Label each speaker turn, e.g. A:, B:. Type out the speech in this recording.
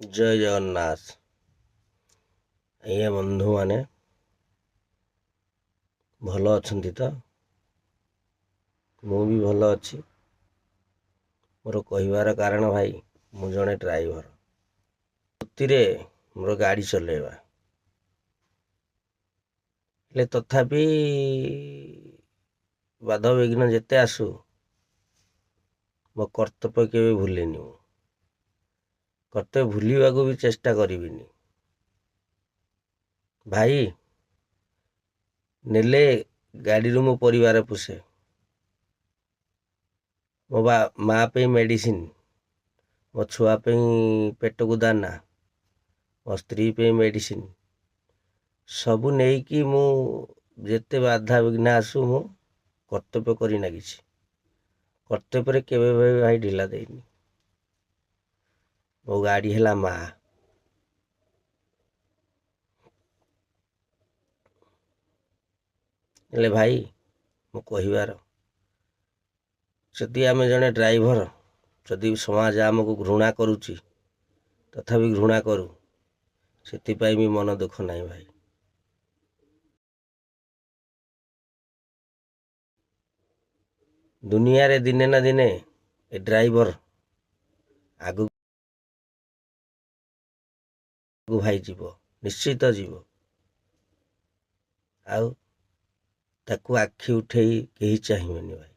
A: ଜୟ ଜଗନ୍ନାଥ। ଆଜ୍ଞା ବନ୍ଧୁମାନେ ଭଲ ଅଛନ୍ତି ତ? ମୁଁ ବି ଭଲ ଅଛି। ମୋର କହିବାର କାରଣ ଭାଇ, ମୁଁ ଜଣେ ଡ୍ରାଇଭର। ବୃତ୍ତିରେ ମୋର ଗାଡ଼ି ଚଲେଇବା, ହେଲେ ତଥାପି ବାଧାବିଘ୍ନ ଯେତେ ଆସୁ ମୋ କର୍ତ୍ତବ୍ୟ କେବେ ଭୁଲିନି। ମୁଁ କର୍ତ୍ତବ୍ୟ ଭୁଲିବାକୁ ବି ଚେଷ୍ଟା କରିବିନି। ଭାଇ ନେଲେ ଗାଡ଼ିରୁ ମୋ ପରିବାର ପୋଷେ, ମୋ ମା ପାଇଁ ମେଡ଼ିସିନ, ମୋ ଛୁଆ ପାଇଁ ପେଟକୁ ଦାନା, ମୋ ସ୍ତ୍ରୀ ପାଇଁ ମେଡ଼ିସିନ, ସବୁ ନେଇକି ମୁଁ ଯେତେ ବାଧାବିଘ୍ନ ଆସୁ ମୁଁ କର୍ତ୍ତବ୍ୟ କରି ନାଗିଛି। କର୍ତ୍ତବ୍ୟରେ କେବେ ଭାଇ ଢିଲା ଦେଇନି। ମୋ ଗାଡ଼ି ହେଲା ମା। ହେଲେ ଭାଇ ମୁଁ କହିବାର, ଯଦି ଆମେ ଜଣେ ଡ୍ରାଇଭର, ଯଦି ସମାଜ ଆମକୁ ଘୃଣା କରୁଛି, ତଥାପି ଘୃଣା କରୁ, ସେଥିପାଇଁ ବି ମନ ଦୁଃଖ ନାହିଁ ଭାଇ। ଦୁନିଆରେ ଦିନେ ନା ଦିନେ ଏ ଡ୍ରାଇଭର ଆଗକୁ ଭାଇ ଯିବ, ନିଶ୍ଚିତ ଯିବ। ଆଉ ତାକୁ ଆଖି ଉଠେଇ କେହି ଚାହିଁବେନି ଭାଇ।